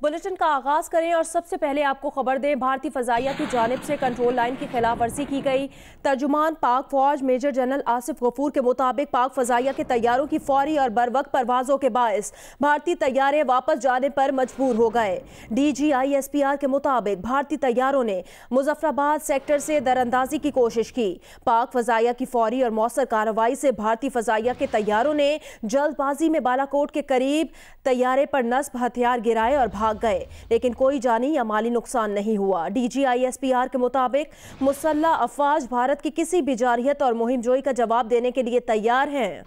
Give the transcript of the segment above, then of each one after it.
Bulletin का आगाज करें और सबसे पहले आपको खबर दें, भारतीय फजाइया की जानिब से कंट्रोल लाइन की खिलाफ वर्जी की गई। तर्जुमान पाक फौज मेजर जनरल आसिफ गफूर के मुताबिक पाक फजाइया के तैयारों की फौरी और बरवक्त परवाजों के बायस भारतीय तैयारे वापस जाने पर मजबूर हो गए। DGISPR के मुताबिक भारतीय तैयारों ने मुजफ्फराबाद सेक्टर से दरअंदाजी की कोशिश की। पाक फजाइया की फौरी और मौसर कार्रवाई से भारतीय फजाइया के तैयारों ने जल्दबाजी में बालाकोट के करीब तैयारे पर नस्ब हथियार गिराए और भाग गए, लेकिन कोई जानी या माली नुकसान नहीं हुआ। DGISPR के मुताबिक मुसल्लह अफवाज भारत की किसी भी जारहियत और मुहिमजोई का जवाब देने के लिए तैयार हैं।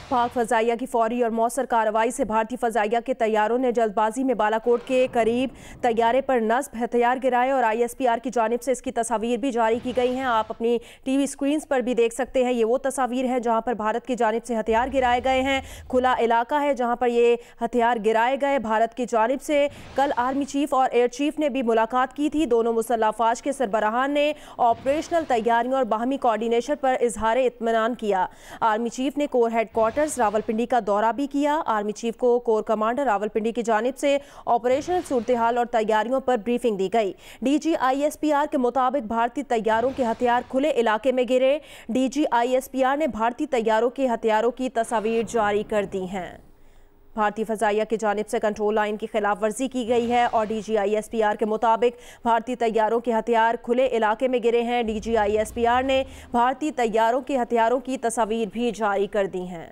पाक फजाइया की फौरी और मौसर कार्रवाई से भारतीय फजाइया के तैयारों ने जल्दबाजी में बालाकोट के करीब तैयारे पर नस्ब हथियार गिराए और ISPR की जानिब से इसकी तस्वीर भी जारी की गई हैं। आप अपनी टीवी स्क्रीन पर भी देख सकते हैं। ये वो तस्वीर है जहां पर भारत की जानिब से हथियार गिराए गए हैं। खुला इलाका है जहां पर ये हथियार गिराए गए। भारत की जानिब से कल आर्मी चीफ और एयर चीफ ने भी मुलाकात की थी। दोनों मुसल्लह अफवाज के सरबराहान ने ऑपरेशनल तैयारियों और बाहमी कोऑर्डिनेशन पर इजहार इत्मीनान किया। आर्मी चीफ ने कोर हेडक्वार्टर रावलपिंडी का दौरा भी किया। आर्मी चीफ को कोर कमांडर रावलपिंडी की जानिब से ऑपरेशनल सूरत-ए-हाल और तैयारियों पर ब्रीफिंग दी गई। DGISPR के मुताबिक भारतीय तैयारों के हथियार खुले इलाके में गिरे। DGISPR ने भारतीय तैयारों के हथियारों की तस्वीर जारी कर दी हैं। भारतीय फजाइया की जानिब से कंट्रोल लाइन की खिलाफ वर्जी की गई है और DGISPR के मुताबिक भारतीय तैयारों के हथियार खुले इलाके में गिरे हैं। DGISPR ने भारतीय तैयारों के हथियारों की तस्वीर भी जारी कर दी हैं।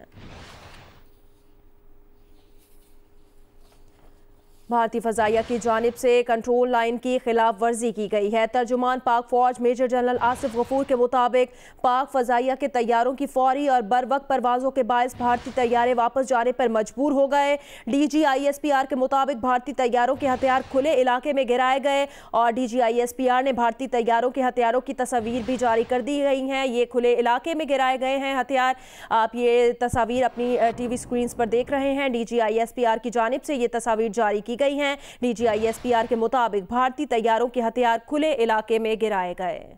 भारतीय फजाइया की जानिब से कंट्रोल लाइन की खिलाफ वर्जी की गई है। तर्जुमान पाक फौज मेजर जनरल आसिफ गफूर के मुताबिक पाक फजाइया के तैयारों की फौरी और बरवक्त परवाजों के बायस भारतीय तैयारे वापस जाने पर मजबूर हो गए। DGISPR के मुताबिक भारतीय तैयारों के हथियार खुले इलाके में गिराए गए और DGISPR ने भारतीय तैयारों के हथियारों की तस्वीर भी जारी कर दी गई हैं। ये खुले इलाके में गिराए गए हैं हथियार। आप ये तस्वीर अपनी टीवी स्क्रीन पर देख रहे हैं। DGISPR की जानिब से ये तस्वीर जारी की गई हैं। DGISPR के मुताबिक भारतीय तैयारों के हथियार खुले इलाके में गिराए गए।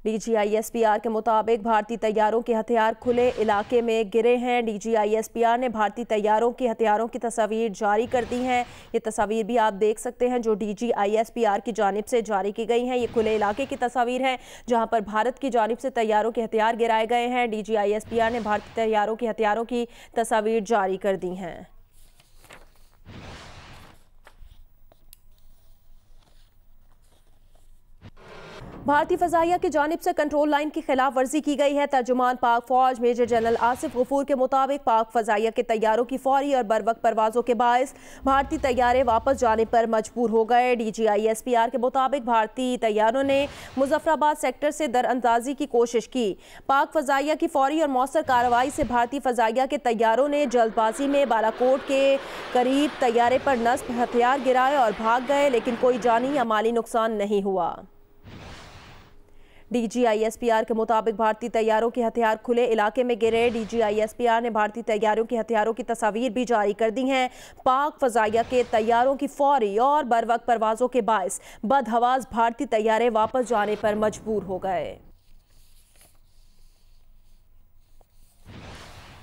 DGISPR के मुताबिक भारतीय तैयारों के हथियार खुले इलाके में गिरे हैं। DGISPR ने भारतीय तैयारों के हथियारों की तस्वीर जारी कर दी हैं। ये तस्वीर भी आप देख सकते हैं जो DGISPR की जानिब से जारी की गई हैं। ये खुले इलाके की तस्वीर है जहां पर भारत की जानिब से तैयारों के हथियार गिराए गए हैं। DGISPR ने भारतीय तैयारों के हथियारों की तस्वीर जारी कर दी हैं। भारतीय फजाइया की जानिब से कंट्रोल लाइन की खिलाफ वर्जी की गई है। तर्जुमान पाक फौज मेजर जनरल आसिफ गफूर के मुताबिक पाक फजाइया के तैयारों की फौरी और बरवक्त परवाजों के बायस भारतीय तैयारे वापस जाने पर मजबूर हो गए। DGISPR के मुताबिक भारतीय तैयारों ने मुजफ्फराबाद सेक्टर से दरअंदाजी की कोशिश की। पाक फजाइया की फौरी और मौसर कार्रवाई से भारतीय फजाइया के तैयारों ने जल्दबाजी में बालाकोट के करीब तैयारे पर नस्ब हथियार गिराए और भाग गए, लेकिन कोई जानी या माली नुकसान नहीं हुआ। DGISPR के मुताबिक भारतीय तैयारों के हथियार खुले इलाके में गिरे। DGISPR ने भारतीय तैयारों के हथियारों की तस्वीर भी जारी कर दी हैं। पाक फजाइया के तैयारों की फौरी और बरवक्त परवाजों के बायस बदहवास भारतीय तैयारे वापस जाने पर मजबूर हो गए।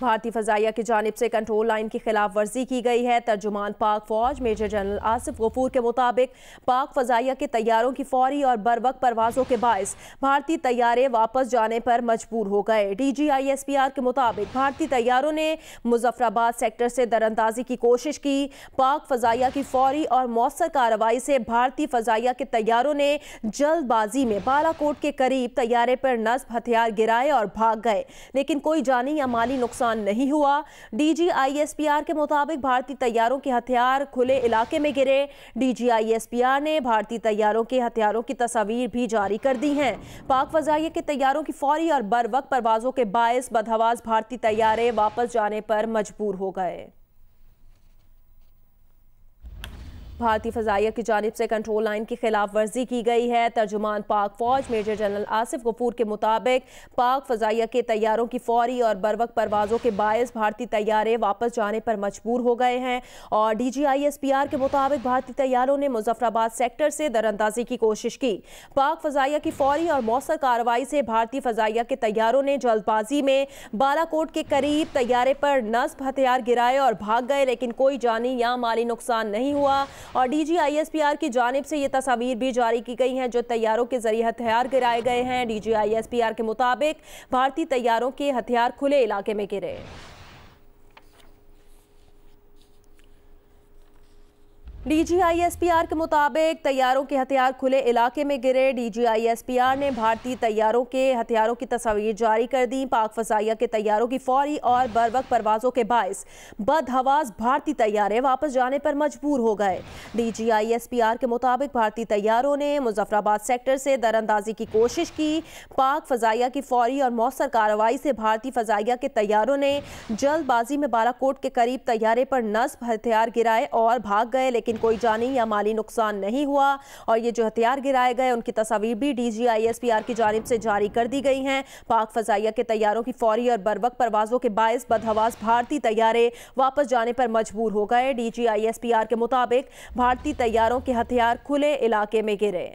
भारतीय फजाइया की जानिब से कंट्रोल लाइन की खिलाफ वर्जी की गई है। तर्जुमान पाक फौज मेजर जनरल आसिफ गफूर के मुताबिक पाक फजाइया के तैयारों की फौरी और बरवक्त परवाजों के बायस भारतीय तैयारे वापस जाने पर मजबूर हो गए। DGISPR के मुताबिक भारतीय तैयारों ने मुजफ्फराबाद सेक्टर से दरअंदाजी की कोशिश की। पाक फजाइया की फौरी और मौसर कार्रवाई से भारतीय फजाइया के तैयारों ने जल्दबाजी में बालाकोट के करीब तैयारे पर नस्ब हथियार गिराए और भाग गए, लेकिन कोई जानी या माली नुकसान नहीं हुआ। DGISPR के मुताबिक भारतीय तैयारों के हथियार खुले इलाके में गिरे। DGISPR ने भारतीय तैयारों के हथियारों की तस्वीर भी जारी कर दी हैं। पाक फजाइया के तैयारों की फौरी और बरवक्त परवाजों के बायस बदहवास भारतीय तैयारे वापस जाने पर मजबूर हो गए। भारतीय फजाइया की जानिब से कंट्रोल लाइन की खिलाफ वर्जी की गई है। तर्जुमान पाक फौज मेजर जनरल आसिफ गफूर के मुताबिक पाक फजाइया के तैयारों की फौरी और बरवक्त परवाजों के बायस भारतीय तैयारे वापस जाने पर मजबूर हो गए हैं और DGISPR के मुताबिक भारतीय तैयारों ने मुजफ्फराबाद सेक्टर से दरअंदाजी की कोशिश की। पाक फजाइया की फौरी और मौसर कार्रवाई से भारतीय फजाइया के तैयारों ने जल्दबाजी में बालाकोट के करीब तैयारे पर नस्ब हथियार गिराए और भाग गए, लेकिन कोई जानी या माली नुकसान नहीं हुआ। और DGISPR की जानिब से ये तस्वीर भी जारी की गई हैं जो तैयारों के जरिए हथियार गिराए गए हैं। DGISPR के मुताबिक भारतीय तैयारों के हथियार खुले इलाके में गिरे। DGISPR के मुताबिक तैयारों के हथियार खुले इलाके में गिरे। DGISPR ने भारतीय तैयारों के हथियारों की तस्वीर जारी कर दी। पाक फजाइया के तैयारों की फौरी और बरवक्त परवाजों के बायस बदहवास भारतीय तैयारे वापस जाने पर मजबूर हो गए। DGISPR के मुताबिक भारतीय तैयारों ने मुजफ्फराबाद सेक्टर से दरअंदाजी की कोशिश की। पाक फजाइया की फौरी और मौसर कार्रवाई से भारतीय फजाइया के तैयारों ने जल्दबाजी में बालाकोट के करीब तैयारे पर नस्ब हथियार गिराए और भाग गए, लेकिन कोई जानी या माली नुकसान नहीं हुआ। और ये जो हथियार गिराए गए उनकी तस्वीर भी DGISPR की जानिब से जारी कर दी गई हैं। पाक फजाइया के तैयारों की फौरी और बरवक्त परवाजों के बायस बदहवास भारतीय तैयारे वापस जाने पर मजबूर हो गए। DGISPR के मुताबिक भारतीय तैयारों के हथियार खुले इलाके में गिरे।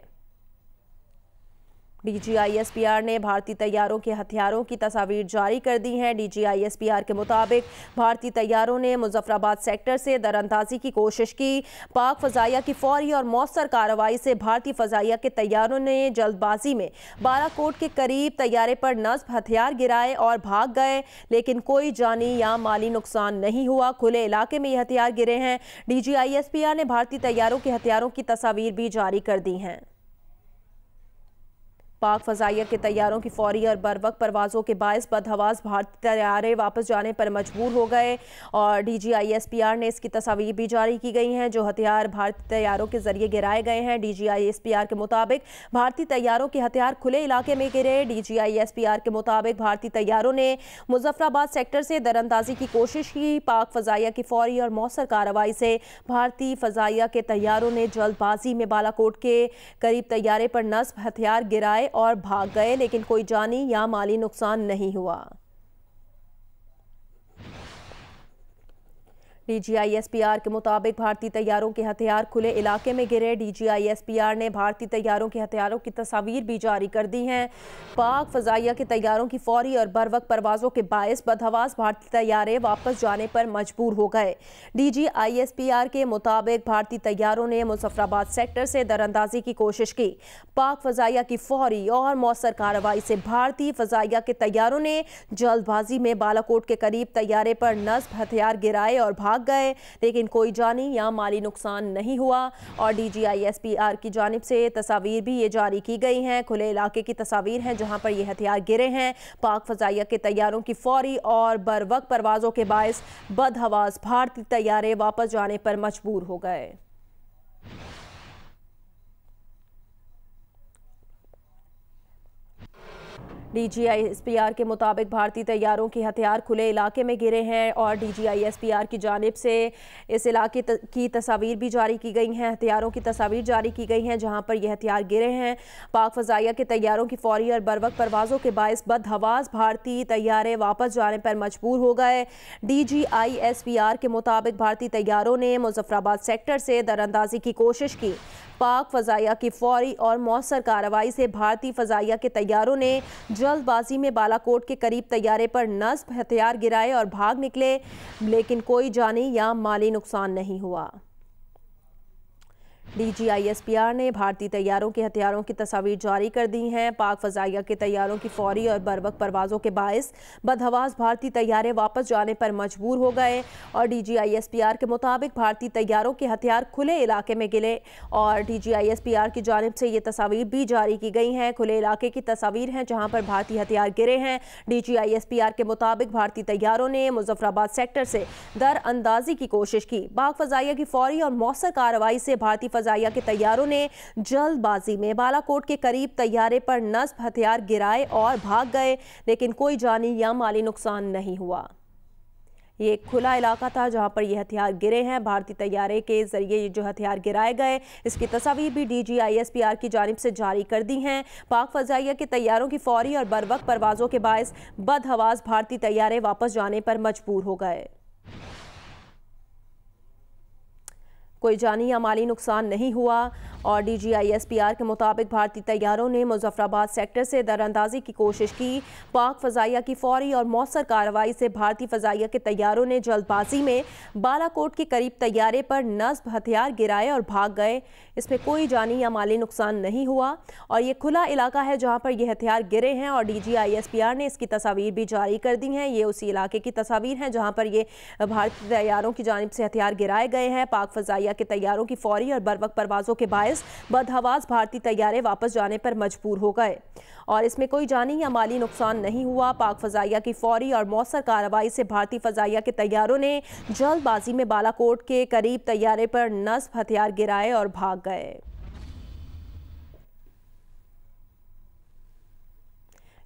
DGISPR ने भारतीय तैयारों के हथियारों की तस्वीर जारी कर दी हैं। DGISPR के मुताबिक भारतीय तैयारों ने मुजफ्फराबाद सेक्टर से दरअंदाजी की कोशिश की। पाक फजाइया की फौरी और मौसर कार्रवाई से भारतीय फजाइया के तैयारों ने जल्दबाजी में बालाकोट के करीब तैयारे पर नस्ब हथियार गिराए और भाग गए, लेकिन कोई जानी या माली नुकसान नहीं हुआ। खुले इलाके में ये हथियार गिरे हैं। DGISPR ने भारतीय तैयारों के हथियारों की तस्वीर भी जारी कर दी हैं। पाक फजाइया के तैयारों की फौरी और बरवक्त परवाजों के बायस बदहवास भारतीय तैयारे वापस जाने पर मजबूर हो गए और DGISPR ने इसकी तस्वीर भी जारी की गई हैं जो हथियार भारतीय तैयारों के जरिए गिराए गए हैं। DGISPR के मुताबिक भारतीय तैयारों के हथियार खुले इलाके में गिरे। DGISPR के मुताबिक भारतीय तैयारों ने मुजफ्फराबाद सेक्टर से दरअंदाजी की कोशिश की। पाक फजाइया की फौरी और मौसर कार्रवाई से भारतीय फजाइया के तैयारों ने जल्दबाजी में बालाकोट के करीब तैयारे पर नस्ब हथियार गिराए और भाग गए, लेकिन कोई जानी या माली नुकसान नहीं हुआ। DGISPR के मुताबिक भारतीय तैयारों के हथियार खुले इलाके में गिरे। DGISPR ने भारतीय तैयारों के हथियारों की तस्वीर भी जारी कर दी हैं। पाक फजाइया के तैयारों की फौरी और बरवक्त परवाजों के बायस बदहवास भारतीय तैयारे वापस जाने पर मजबूर हो गए। DGISPR के मुताबिक भारतीय तैयारों ने मुजफ्फराबाद सेक्टर से दरअंदाजी की कोशिश की। पाक फजाइया की फौरी और मौसर कार्रवाई से भारतीय फजाइया के तैयारों ने जल्दबाजी में बालाकोट के करीब तैयारे पर नस्ब हथियार गिराए और भाग गए, लेकिन कोई जानी या माली नुकसान नहीं हुआ। और DGISPR की जानिब से तस्वीर भी ये जारी की गई हैं। खुले इलाके की तस्वीर हैं जहां पर ये हथियार गिरे हैं। पाक फजाइया के तैयारों की फौरी और बरवक्त परवाजों के बायस बदहवास भारतीय तैयारे वापस जाने पर मजबूर हो गए। DGISPR के मुताबिक भारतीय तैयारों के हथियार खुले इलाके में गिरे हैं और DGISPR की जानिब से इस इलाके की तस्वीर भी जारी की गई हैं। हथियारों की तस्वीर जारी की गई हैं जहां पर ये हथियार गिरे हैं। पाक फजाइया के तैयारों की फौरी और बरवक्त परवाजों के बायस बदहवास भारतीय तैयारे वापस जाने पर मजबूर हो गए। DGISPR के मुताबिक भारतीय तैयारों ने मुजफ्फराबाद सेक्टर से दरअंदाजी की कोशिश की। पाक फजाइया की फौरी और मौसर कार्रवाई से भारतीय फजाइया के तैयारों ने जल्दबाजी में बालाकोट के करीब तैयारे पर नस्ब हथियार गिराए और भाग निकले, लेकिन कोई जानी या माली नुकसान नहीं हुआ। DGISPR ने भारतीय तैयारों के हथियारों की तस्वीर जारी कर दी हैं। पाक फजाइया के तैयारों की फौरी और बरवक्त परवाजों के बायस बदहवास भारतीय तैयारे वापस जाने पर मजबूर हो गए और DGISPR के मुताबिक भारतीय तैयारों के हथियार खुले इलाके में गिरे और DGISPR की जानिब से ये तस्वीर भी जारी की गई हैं। खुले इलाके की तस्वीर हैं जहां पर भारतीय हथियार गिरे हैं। DGISPR के मुताबिक भारतीय तैयारों ने मुजफ्फराबाद सेक्टर से दरअंदाजी की कोशिश की। पाक फजाइया की फौरी और मौसर कार्रवाई से भारतीय फजाइया के तैयारों ने जल्दबाजी में बालाकोट के करीब तैयारे पर नस्ब हथियार गिराए और भाग गए, लेकिन कोई जानी या माली नुकसान नहीं हुआ। ये एक खुला इलाका था जहां पर ये हथियार गिरे हैं। भारतीय तैयारे के जरिए ये जो हथियार गिराए गए, इसकी तस्वीर भी डीजी ISPR की जानिब से जारी कर दी हैं। पाक फजाइया के तैयारों की फौरी और बरवक्त परवाजों के बायस बदहवास भारतीय तैयारे वापस जाने पर मजबूर हो गए। कोई जानी या माली नुकसान नहीं हुआ और डीजी ISPR के मुताबिक भारतीय तैयारों ने मुजफ्फराबाद सेक्टर से दरअंदाजी की कोशिश की। पाक फजाइया की फौरी और मौसर कार्रवाई से भारतीय फजाइया के तैयारों ने जल्दबाजी में बालाकोट के करीब तैयारे पर नस्ब हथियार गिराए और भाग गए। इसमें कोई जानी या माली नुकसान नहीं हुआ और ये खुला इलाका है जहां पर ये हथियार गिरे हैं और डीजी ISPR ने इसकी तस्वीर भी जारी कर दी हैं। ये उसी इलाके की तस्वीर हैं जहां पर ये भारतीय तैयारों की जानिब से हथियार गिराए गए हैं। पाक फजाइया के तैयारों की फौरी और बरवक्त परवाजों के बायस बदहवास भारतीय तैयारे वापस जाने पर मजबूर हो गए और इसमें कोई जानी या माली नुकसान नहीं हुआ। पाक फजाइया की फौरी और मौसर कार्रवाई से भारतीय फजाइया के तैयारों ने जल्दबाजी में बालाकोट के करीब तैयारे पर नस्ब हथियार गिराए और भाग गए।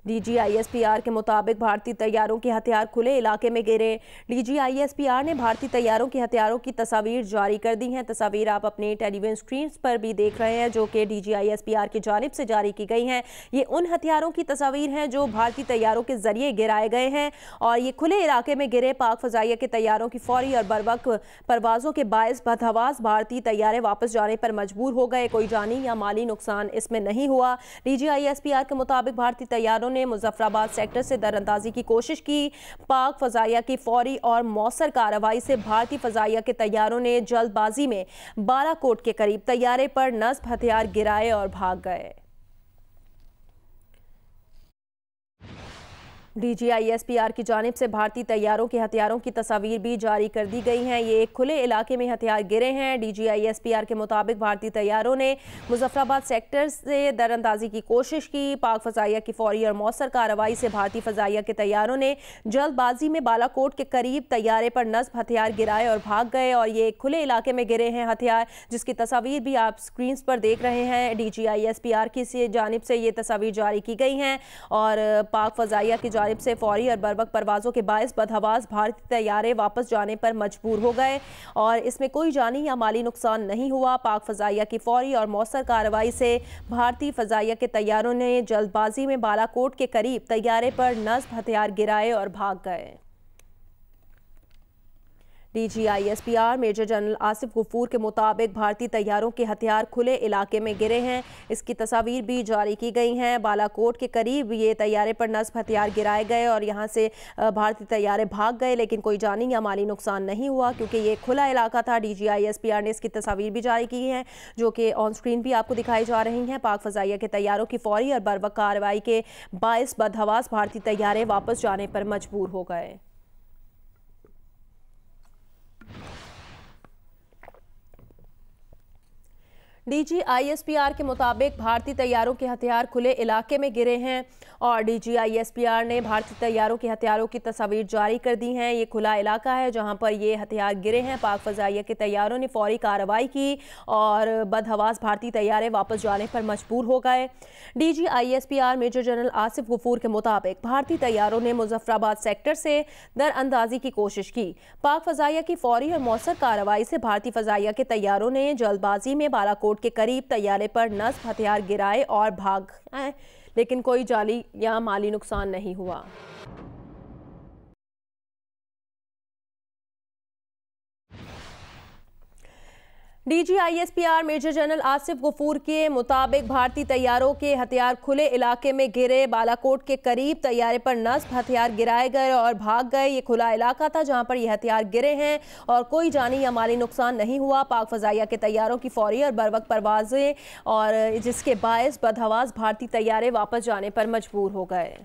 डीजी ISPR के मुताबिक भारतीय तैयारों के हथियार खुले इलाके में गिरे। डीजी ISPR ने भारतीय तैयारों के हथियारों की तस्वीर जारी कर दी हैं। तस्वीर आप अपनी टेलीविजन स्क्रीन पर भी देख रहे हैं जो कि डीजी ISPR की जानिब से जारी की गई हैं। ये उन हथियारों की तस्वीर हैं जो भारतीय तैयारों के जरिए गिराए गए हैं और ये खुले इलाके में गिरे। पाक फजाइया के तैयारों की फौरी और बरवक्त परवाजों के बायस बदहवास भारतीय तैयारे वापस जाने पर मजबूर हो गए। कोई जानी या माली नुकसान इसमें नहीं हुआ। डीजी ISPR के मुताबिक भारतीय तैयारों ने मुजफ्फराबाद सेक्टर से दरअंदाजी की कोशिश की। पाक फजाइया की फौरी और मौसर कार्रवाई से भारतीय फजाइया के तैयारों ने जल्दबाजी में बालाकोट के करीब तैयारे पर नस्ब हथियार गिराए और भाग गए। डीजी ISPR की जानिब से भारतीय तैयारों के हथियारों की तस्वीर भी जारी कर दी गई हैं। ये एक खुले इलाके में हथियार गिरे हैं। डीजी ISPR के मुताबिक भारतीय तैयारों ने मुजफ्फराबाद सेक्टर से दरअंदाजी की कोशिश की। पाक फजाइया की फौरी और मौसर कार्रवाई से भारतीय फजाइया के तैयारों ने जल्दबाजी में बालाकोट के करीब तैयारे पर नस्ब हथियार गिराए और भाग गए और ये एक खुले इलाके में गिरे हैं हथियार, जिसकी तस्वीर भी आप स्क्रीन पर देख रहे हैं। डीजी ISPR की जानिब से ये तस्वीर जारी की गई हैं और पाक फजाइया की से फौरी और बरवक्त परवाजों के बायस बदहवास भारतीय तैयारे वापस जाने पर मजबूर हो गए और इसमें कोई जानी या माली नुकसान नहीं हुआ। पाक फजाइया की फौरी और मौसर कार्रवाई से भारतीय फजाइया के तैयारों ने जल्दबाजी में बालाकोट के करीब तैयारे पर नस्ब हथियार गिराए और भाग गए। DG ISPR major general Asif Ghafoor के मुताबिक भारतीय तैयारों के हथियार खुले इलाके में गिरे हैं। इसकी तस्वीर भी जारी की गई हैं। बालाकोट के करीब ये तैयारे पर नस्ब हथियार गिराए गए और यहां से भारतीय तैयारे भाग गए, लेकिन कोई जानी या माली नुकसान नहीं हुआ क्योंकि ये खुला इलाका था। डीजी ISPR ने इसकी तस्वीर भी जारी की हैं जो कि ऑन स्क्रीन भी आपको दिखाई जा रही हैं। पाक फजाइया के तैयारों की फौरी और बरवक्त कार्रवाई के बायस बदहवास भारतीय तैयारे वापस जाने पर मजबूर हो गए। डीजी ISPR के मुताबिक भारतीय तैयारों के हथियार खुले इलाके में गिरे हैं और डीजी ISPR ने भारतीय तैयारों के हथियारों की तस्वीर जारी कर दी हैं। ये खुला इलाका है जहां पर ये हथियार गिरे हैं। पाक फजाइया के तैयारों ने फौरी कार्रवाई की और बदहवास भारतीय तैयारे वापस जाने पर मजबूर हो गए। DG ISPR major general Asif Ghafoor के मुताबिक भारतीय तैयारों ने मुजफ्फराबाद सेक्टर से दरअंदाजी की कोशिश की। पाक फजाइया की फौरी और मौसर कार्रवाई से भारतीय फजाइया के तैयारों ने जल्दबाजी में बालाकोट के करीब तैयारे पर नस्ब हथियार गिराए और भाग गए, लेकिन कोई जानी या माली नुकसान नहीं हुआ। DG ISPR major general Asif Ghafoor के मुताबिक भारतीय तैयारों के हथियार खुले इलाके में गिरे। बालाकोट के करीब तैयारे पर नस्ब हथियार गिराए गए और भाग गए। ये खुला इलाका था जहां पर ये हथियार गिरे हैं और कोई जानी या माली नुकसान नहीं हुआ। पाक फजाइया के तैयारों की फौरी और बरवक्त परवाजें और जिसके बायस बदहवास भारतीय तैयारे वापस जाने पर मजबूर हो गए।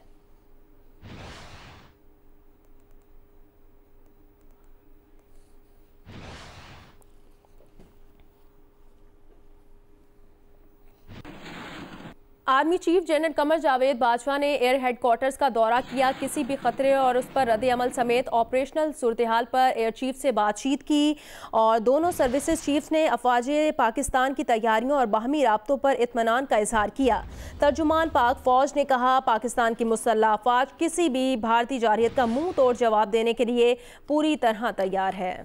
Army chief general Qamar Javed Bajwa ने एयर हेडक्वार्टर्स का दौरा किया। किसी भी खतरे और उस पर रद्द अमल समेत ऑपरेशनल सूरत हाल पर एयर चीफ से बातचीत की और दोनों सर्विसेज चीफ्स ने अफवाज पाकिस्तान की तैयारियों और बाहमी राब्तों पर इत्मीनान का इजहार किया। तर्जुमान पाक फौज ने कहा, पाकिस्तान की मुसल्लह अफवाज किसी भी भारतीय जारहियत का मुंह तोड़ जवाब देने के लिए पूरी तरह तैयार है।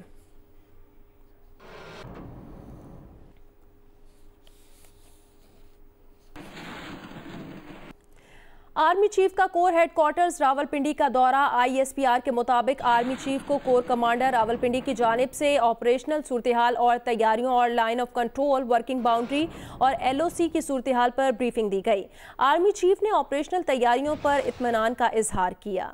आर्मी चीफ का कोर हेडक्वार्टर्स रावलपिंडी का दौरा। ISPR के मुताबिक आर्मी चीफ को कोर कमांडर रावलपिंडी की जानिब से ऑपरेशनल सूरत हाल और तैयारियों और line of control, working boundary और LOC की सूरत हाल पर ब्रीफिंग दी गई। आर्मी चीफ ने ऑपरेशनल तैयारियों पर इत्मीनान का इजहार किया।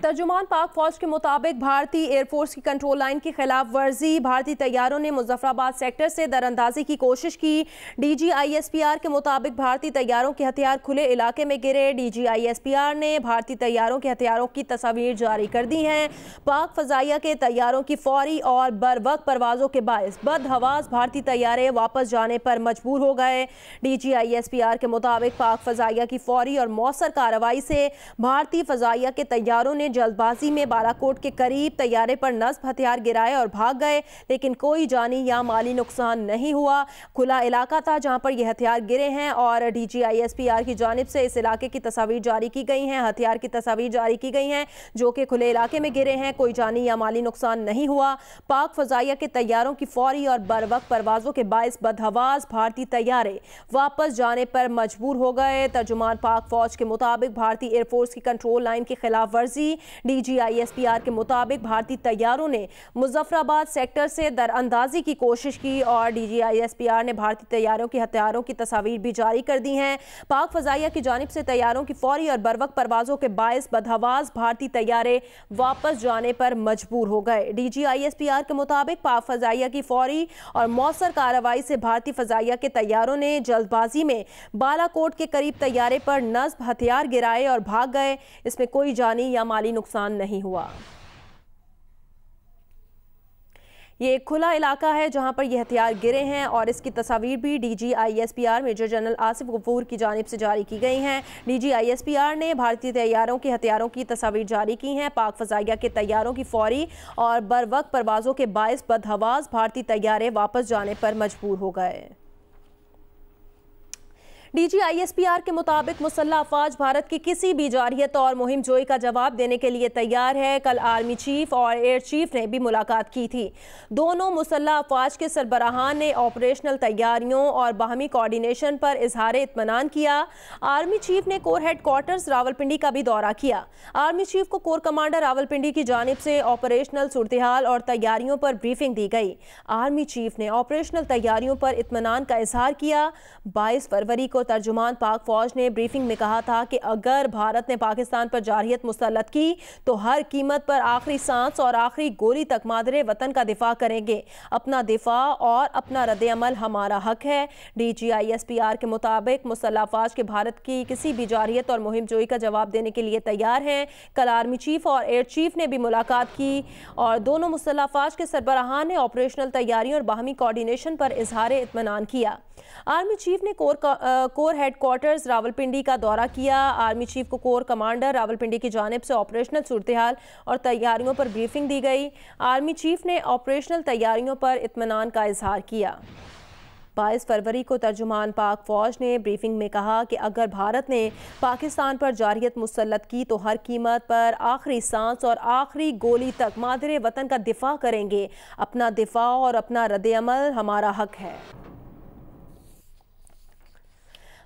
तर्जुमान पाक फौज के मुताबिक भारतीय एयरफोर्स की कंट्रोल लाइन की खिलाफ वर्जी। भारतीय तैयारों ने मुजफ्फराबाद सेक्टर से दरअंदाजी की कोशिश की। DG ISPR के मुताबिक भारतीय तैयारों के हथियार खुले इलाके में गिरे। DG ISPR ने भारतीय तैयारों के हथियारों की तस्वीर जारी कर दी हैं। पाक फजाइया के तैयारों की फौरी और बरवक्त परवाजों के बायस बदहवास भारतीय तैयारे वापस जाने पर मजबूर हो गए। DG ISPR के मुताबिक पाक फजाइया की फौरी और मौसर कार्रवाई से भारतीय फजाइया के तैयारों ने जल्दबाजी में बालाकोट के करीब तैयारे पर नस्ब हथियार गिराए और भाग गए, लेकिन कोई जानी या माली नुकसान नहीं हुआ। खुला इलाका था जहां पर यह हथियार गिरे हैं और DG ISPR की जानिब से इस इलाके की तस्वीर जारी की गई हैं, हथियार की तस्वीर जारी की गई हैं जो कि खुले इलाके में गिरे हैं। कोई जानी या माली नुकसान नहीं हुआ। पाक फजाइया के तैयारों की फौरी और बरवक्त परवाजों के बायस बदहवास भारतीय तैयारे वापस जाने पर मजबूर हो गए। तर्जुमान पाक फौज के मुताबिक भारतीय एयरफोर्स की कंट्रोल लाइन की खिलाफ वर्जी। DG ISPR के मुताबिक भारतीय तैयारों ने मुजफ्फराबाद सेक्टर से दरअंदाजी की कोशिश की और DG ISPR ने भारतीय तैयारों के हथियारों की तस्वीर भी जारी कर दी हैं। पाक फजाइया की जानिब से तैयारों की फौरी और बरवक्त परवाजों के बायस बदहवास भारतीय तैयारे वापस जाने पर मजबूर हो गए। DG ISPR के मुताबिक पाक फजाइया की फौरी और मौसर कार्रवाई से भारतीय फजाइया के तैयारों ने जल्दबाजी में बालाकोट के करीब तैयारे पर नस्ब हथियार गिराए और भाग गए। इसमें कोई जानी या माली नुकसान नहीं हुआ। ये एक खुला इलाका है जहां पर ये हथियार गिरे हैं और इसकी तस्वीर भी DG ISPR major general Asif Ghafoor की जानिब से जारी की गई हैं। DG ISPR ने भारतीय तैयारों के हथियारों की तस्वीर जारी की हैं। पाक फजाइया के तैयारों की फौरी और बरवक्त परवाजों के बायस बदहवास भारतीय तैयारे वापस जाने पर मजबूर हो गए। DG ISPR के मुताबिक मुसल्लह अफवाज भारत की किसी भी जारहियत और मुहिम जोई का जवाब देने के लिए तैयार है। कल आर्मी चीफ और एयर चीफ ने भी मुलाकात की थी। दोनों मुसल्लह अफवाज के सरबराहान ने ऑपरेशनल तैयारियों और बाहमी कोऑर्डिनेशन पर इजहार इत्मीनान किया। आर्मी चीफ ने कोर हेडक्वार्टर्स रावलपिंडी का भी दौरा किया। आर्मी चीफ को कोर कमांडर रावलपिंडी की जानिब से ऑपरेशनल सूरत हाल और तैयारियों पर ब्रीफिंग दी गई। आर्मी चीफ ने ऑपरेशनल तैयारियों पर इत्मीनान का इजहार किया। 22 फरवरी को तर्जुमान पाक फौज ने ब्रीफिंग में कहा था कि अगर भारत ने पाकिस्तान पर जारहियत मुसल्लत की तो हर कीमत पर आखिरी सांस और आखिरी गोली तक मादरे वतन का दिफा करेंगे। अपना दिफा और अपना रद्द अमल हमारा हक है। DG ISPR के मुताबिक मुसल्लह अफवाज के भारत की किसी भी जारहियत और मुहिम जोई का जवाब देने के लिए तैयार हैं। कल आर्मी चीफ और एयर चीफ ने भी मुलाकात की और दोनों मुसल्लह अफवाज के सरबराहान ने ऑपरेशनल तैयारियों और बाहमी कोऑर्डिनेशन पर इजहार इत्मीनान किया। आर्मी चीफ ने कोर हेडक्वार्टर्स रावलपिंडी का दौरा किया। आर्मी चीफ को कोर कमांडर रावलपिंडी की जानिब से ऑपरेशनल सूरत हाल और तैयारियों पर ब्रीफिंग दी गई। आर्मी चीफ ने ऑपरेशनल तैयारियों पर इत्मीनान का इजहार किया। 22 फरवरी को तर्जुमान पाक फौज ने ब्रीफिंग में कहा कि अगर भारत ने पाकिस्तान पर जारहियत मुसल्लत की तो हर कीमत पर आखिरी सांस और आखिरी गोली तक मादरे वतन का दिफा करेंगे। अपना दिफा और अपना रद्द अमल हमारा हक है।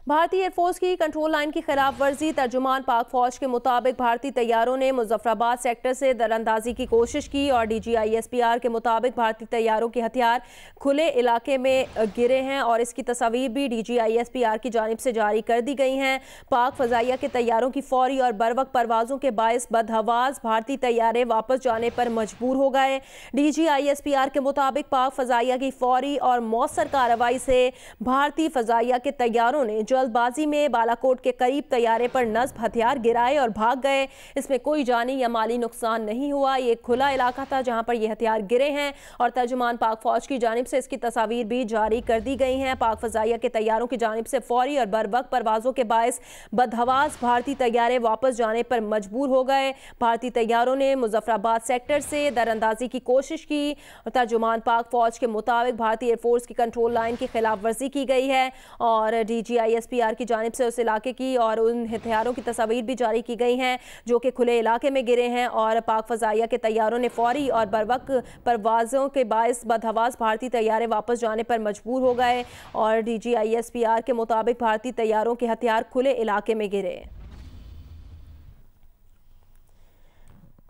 भारतीय एयरफोर्स की कंट्रोल लाइन की खिलाफ वर्जी। तर्जुमान पाक फौज के मुताबिक भारतीय तैयारों ने मुजफ्फराबाद सेक्टर से दरअंदाजी की कोशिश की और DG ISPR के मुताबिक भारतीय तैयारों के हथियार खुले इलाके में गिरे हैं और इसकी तस्वीर भी DG ISPR की जानिब से जारी कर दी गई हैं। पाक फजाइया के तैयारों की फौरी और बरवक्त परवाजों के बायस बदहवास भारतीय तैयारे वापस जाने पर मजबूर हो गए। DG ISPR के मुताबिक पाक फजाइया की फौरी और मौसर कार्रवाई से भारतीय फजाइया के तैयारों ने जल्दबाजी में बालाकोट के करीब तैयारे पर नस्ब हथियार गिराए और भाग गए। इसमें कोई जानी या माली नुकसान नहीं हुआ। ये खुला इलाका था जहां पर ये हथियार गिरे हैं और तर्जुमान पाक फौज की जानिब से इसकी तस्वीर भी जारी कर दी गई हैं। पाक फजाइया के तैयारों की जानिब से फौरी और बरवक्त परवाजों के बायस बदहवास भारतीय तैयारे वापस जाने पर मजबूर हो गए। भारतीय तैयारों ने मुजफ्फराबाद सेक्टर से दरअंदाजी की कोशिश की। तर्जुमान पाक फौज के मुताबिक भारतीय एयरफोर्स की कंट्रोल लाइन की खिलाफ वर्जी की गई है और DGISPR की जानिब से उस इलाके की और उन हथियारों की तस्वीर भी जारी की गई हैं जो कि खुले इलाके में गिरे हैं और पाक फजाइया के तैयारों ने फौरी और बरवक्त परवाज़ों के बायस बदहवास भारतीय तैयारे वापस जाने पर मजबूर हो गए और DGISPR के मुताबिक भारतीय तैयारों के हथियार खुले इलाके में गिरे।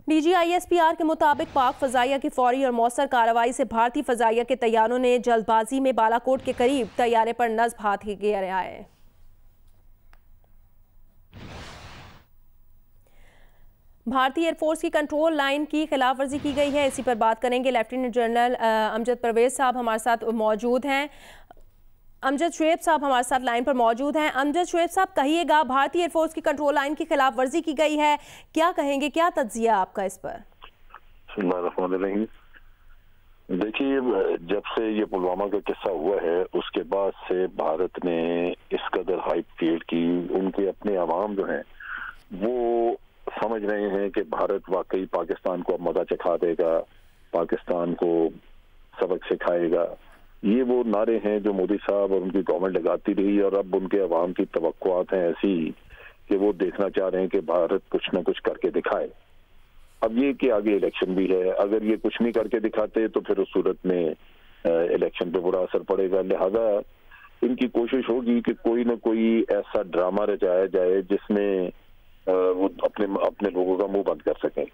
DGISPR के मुताबिक पाक फजाइया की फौरी और मौसर कार्रवाई से भारतीय फजाइया के तैयारों ने जल्दबाजी में बालाकोट के करीब तैयारे पर नस्ब हाथ गिराया है। भारतीय एयरफोर्स की कंट्रोल लाइन की खिलाफ वर्जी की गई है। इसी पर बात करेंगे। लेफ्टिनेंट जनरल अमजद परवेज साहब हमारे साथ मौजूद हैं। अमजद शुएब साहब हमारे साथ लाइन पर मौजूद हैं। अमजद शुएब साहब, कहिएगा, भारतीय एयरफोर्स की कंट्रोल लाइन की खिलाफ वर्जी की गई है, क्या कहेंगे, क्या तज्जिया आपका इस पर? देखिए, जब से ये पुलवामा का किस्सा हुआ है उसके बाद से भारत ने इस कदर हाइप क्रिएट की। उनके अपने अवाम जो हैं वो समझ रहे हैं कि भारत वाकई पाकिस्तान को अब मजा चखा देगा, पाकिस्तान को सबक सिखाएगा। ये वो नारे हैं जो मोदी साहब और उनकी गवर्नमेंट लगाती रही और अब उनके अवाम की तवक्कुआत हैं ऐसी कि वो देखना चाह रहे हैं कि भारत कुछ ना कुछ करके दिखाए। अब ये कि आगे इलेक्शन भी है, अगर ये कुछ नहीं करके दिखाते तो फिर उस सूरत में इलेक्शन पे बुरा असर पड़ेगा। लिहाजा इनकी कोशिश होगी कि कोई ना कोई ऐसा ड्रामा रचाया जाए जिसमें वो अपने लोगों का मुंह बंद कर सकें।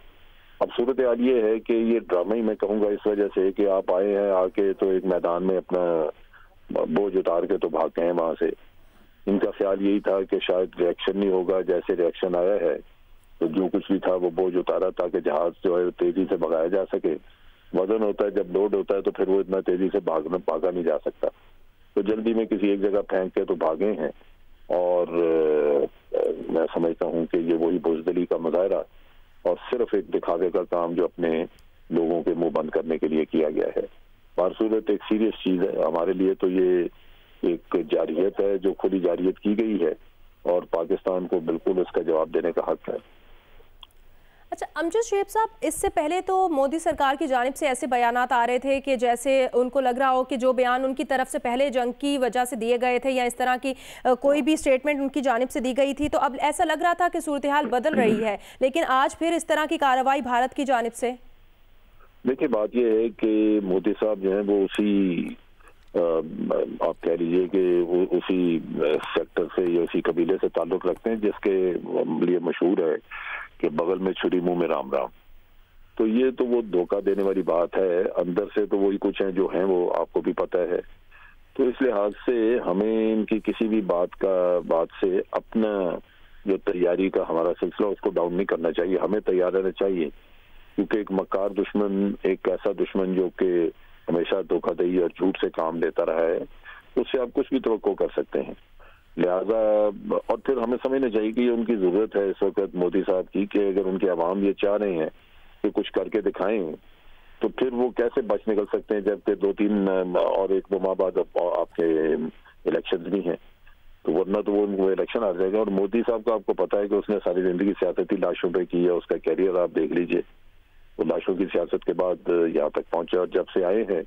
अब सूरत हाल ये है कि ये ड्रामा ही मैं कहूँगा इस वजह से कि आप आए हैं, आके तो एक मैदान में अपना बोझ उतार के तो भाग गए वहां से। इनका ख्याल यही था कि शायद रिएक्शन नहीं होगा, जैसे रिएक्शन आया है तो जो कुछ भी था वो बोझ उतारा ताकि जहाज जो है तेजी से भगाया जा सके। वजन होता है, जब लोड होता है तो फिर वो इतना तेजी से भागा नहीं जा सकता, तो जल्दी में किसी एक जगह फेंक के तो भागे हैं। और मैं समझता हूँ कि ये वही बुज़दिली का मुजाहरा और सिर्फ एक दिखावे का काम जो अपने लोगों के मुंह बंद करने के लिए किया गया है। बारसूरत एक सीरियस चीज है हमारे लिए, तो ये एक जारियत है जो खुली जारियत की गई है और पाकिस्तान को बिल्कुल इसका जवाब देने का हक है। अच्छा अमजद शुएब साहब, इससे पहले तो मोदी सरकार की जानिब से ऐसे बयानात आ रहे थे कि जैसे उनको लग रहा हो कि जो बयान उनकी तरफ से पहले जंग की वजह से दिए गए थे या इस तरह की कोई भी स्टेटमेंट उनकी जानिब से दी गई थी, तो अब ऐसा लग रहा था कि सूरत हाल बदल रही है, लेकिन आज फिर इस तरह की कार्रवाई भारत की जानिब से। देखिए, बात यह है कि मोदी साहब जो है वो उसी आप कह लीजिए कि वो उसी सेक्टर से या उसी कबीले से ताल्लुक रखते हैं जिसके लिए मशहूर है कि बगल में छुरी मुंह में राम राम। तो ये तो वो धोखा देने वाली बात है, अंदर से तो वही कुछ हैं जो हैं वो आपको भी पता है। तो इस लिहाज से हमें इनकी किसी भी बात से अपना जो तैयारी का हमारा सिलसिला उसको डाउन नहीं करना चाहिए। हमें तैयार रहना चाहिए, क्योंकि एक मक्कार दुश्मन, एक ऐसा दुश्मन जो कि हमेशा धोखाधड़ी और झूठ से काम लेता रहा है, उससे आप कुछ भी तवक्को कर सकते हैं। लिहाजा और फिर हमें समझना चाहिए कि उनकी जरूरत है इस वक्त मोदी साहब की कि अगर उनके अवाम ये चाह रहे हैं कि कुछ करके दिखाएं तो फिर वो कैसे बच निकल सकते हैं जबकि 2-3 और 1-2 माह बाद आपके इलेक्शन भी हैं। तो वरना तो वो इलेक्शन आ जाएगा। और मोदी साहब का आपको पता है कि उसने सारी जिंदगी सियासती लाशों पे की है, उसका कैरियर आप देख लीजिए। वो लाशों की सियासत के बाद यहाँ तक पहुंचे और जब से आए हैं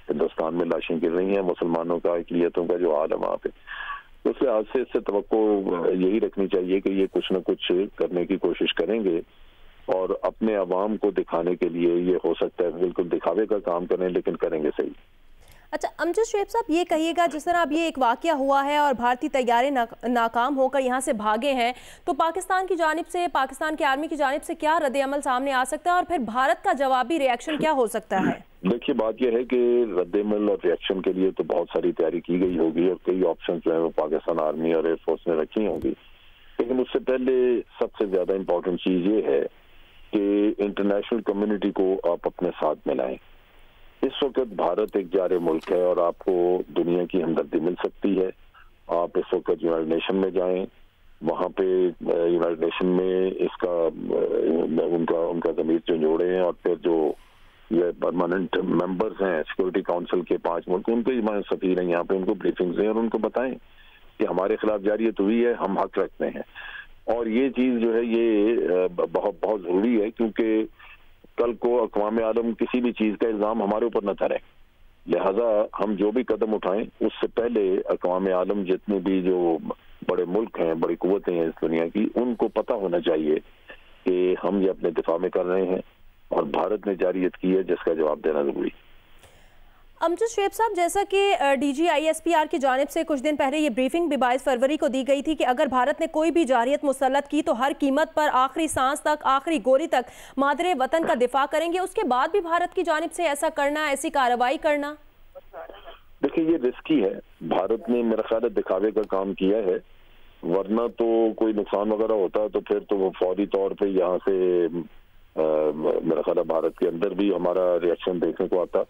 हिंदुस्तान में लाशें गिर रही हैं, मुसलमानों का, अक़लियतों का जो हाल है वहाँ पे। तो उस लिहाज से इससे तवक्को यही रखनी चाहिए कि ये कुछ न कुछ करने की कोशिश करेंगे और अपने अवाम को दिखाने के लिए ये हो सकता है बिल्कुल दिखावे का काम करें, लेकिन करेंगे सही। अच्छा अमजद शुएब साहब, ये कहिएगा, जिस तरह अब ये एक वाकया हुआ है और भारतीय तैयारे नाकाम होकर यहाँ से भागे हैं, तो पाकिस्तान की जानिब से, पाकिस्तान की आर्मी की जानिब से क्या रद्द-ए-अमल सामने आ सकता है और फिर भारत का जवाबी रिएक्शन क्या हो सकता है? देखिए, बात यह है कि रद्द-ए-अमल और रिएक्शन के लिए तो बहुत सारी तैयारी की गई होगी और कई ऑप्शन जो है वो पाकिस्तान आर्मी और एयरफोर्स ने रखी होंगी, लेकिन उससे पहले सबसे ज्यादा इम्पोर्टेंट चीज ये है कि इंटरनेशनल कम्युनिटी को आप अपने साथ मिलाएं। इस वक्त भारत एक जारे मुल्क है और आपको दुनिया की हमदर्दी मिल सकती है आप इस वक्त यूनाइटेड नेशन में जाएं, वहाँ पे यूनाइटेड नेशन में इसका उनका ज़मीर जो जोड़े हैं, और फिर जो ये परमानेंट मेंबर्स हैं सिक्योरिटी काउंसिल के 5 मुल्क, उनके सफीर हैं यहाँ पे, उनको ब्रीफिंग्स दें और उनको बताएं कि हमारे खिलाफ जारियत हुई है, हम हक रखते हैं। और ये चीज़ जो है ये बहुत बहुत ज़रूरी है, क्योंकि कल को अक़वाम आलम किसी भी चीज़ का इल्ज़ाम हमारे ऊपर न धरे। लिहाजा हम जो भी कदम उठाएं उससे पहले अक़वाम आलम जितने भी जो बड़े मुल्क हैं, बड़ी कुव्वतें हैं इस दुनिया की, उनको पता होना चाहिए कि हम ये अपने दिफा में कर रहे हैं और भारत ने जारियत की है, जिसका जवाब देना जरूरी है। अमजद शुएब साहब, जैसा कि डीजी ISPR की जानिब से कुछ दिन पहले ये ब्रीफिंग भी 22 फरवरी को दी गई थी कि अगर भारत ने कोई भी जारियत मुसल्लत की तो हर कीमत पर आखिरी सांस तक, आखिरी गोली तक मादरे वतन का दिफा करेंगे, उसके बाद भी भारत की जानिब से ऐसा करना, ऐसी कार्रवाई करना? देखिए, ये रिस्की है। भारत ने मेरा ख्याल दिखावे का काम किया है, वरना तो कोई नुकसान वगैरह होता तो फिर तो वो फौरी तौर पे यहाँ से मेरा ख्याल भारत के अंदर भी हमारा रिएक्शन देखने को आता।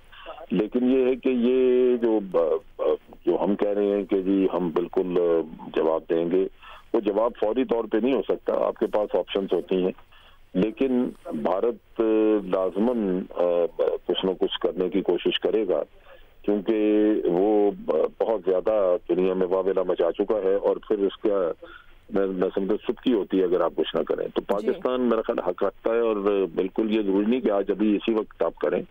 लेकिन ये है कि ये जो हम कह रहे हैं कि जी हम बिल्कुल जवाब देंगे, वो जवाब फौरी तौर पे नहीं हो सकता, आपके पास ऑप्शंस होती हैं। लेकिन भारत लाजमन कुछ न कुछ करने की कोशिश करेगा, क्योंकि वो बहुत ज्यादा दुनिया में वावेला मचा चुका है और फिर उसका मैं समझता सुबकी होती है अगर आप कुछ ना करें। तो पाकिस्तान मेरा ख्याल हक रखता है, और बिल्कुल ये जरूरी नहीं कि आज अभी इसी वक्त आप करें,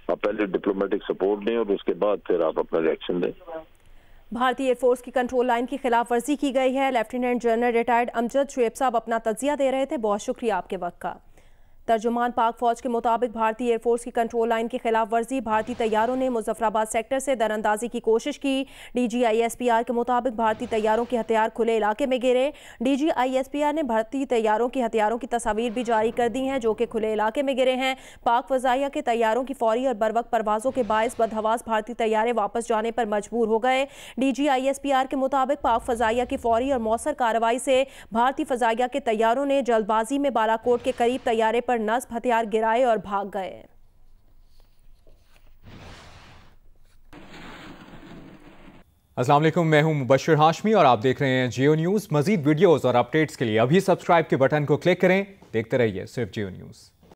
आप पहले डिप्लोमेटिक सपोर्ट दें और उसके बाद फिर आप अपना रिएक्शन दें। भारतीय एयरफोर्स की कंट्रोल लाइन की खिलाफ वर्जी की गई है। Lieutenant general retired Amjad Shoaib साहब अपना तज्जिया दे रहे थे, बहुत शुक्रिया आपके वक्त का। तर्जुमान पाक फौज के मुताबिक भारतीय एयरफोर्स की कंट्रोल लाइन की खिलाफ वर्जी, भारतीय तैयारों ने मुजफ्फराबाद सेक्टर से दरअंदाजी की कोशिश की। डीजी ISPR के मुताबिक भारतीय तैयारों के हथियार खुले इलाके में गिरे। डीजी ISPR ने भारतीय तैयारों के हथियारों की तस्वीर भी जारी कर दी हैं जो कि खुले इलाके में गिरे हैं। पाक फजाइया के तैयारों की फौरी और बरवक्त परवाजों के बायस बदहवास भारतीय तैयारे वापस जाने पर मजबूर हो गए। डीजी ISPR के मुताबिक पाक फजाइया की फौरी और मौसर कार्रवाई से भारतीय फजाइया के तैयारों ने जल्दबाजी में बालाकोट के करीब तैयारे पर नस्ब हथियार गिराए और भाग गए। अस्सलाम वालेकुम, मैं हूं मुबश्शिर हाशमी और आप देख रहे हैं जियो न्यूज़। मजीद वीडियोस और अपडेट्स के लिए अभी सब्सक्राइब के बटन को क्लिक करें। देखते रहिए सिर्फ जियो न्यूज़।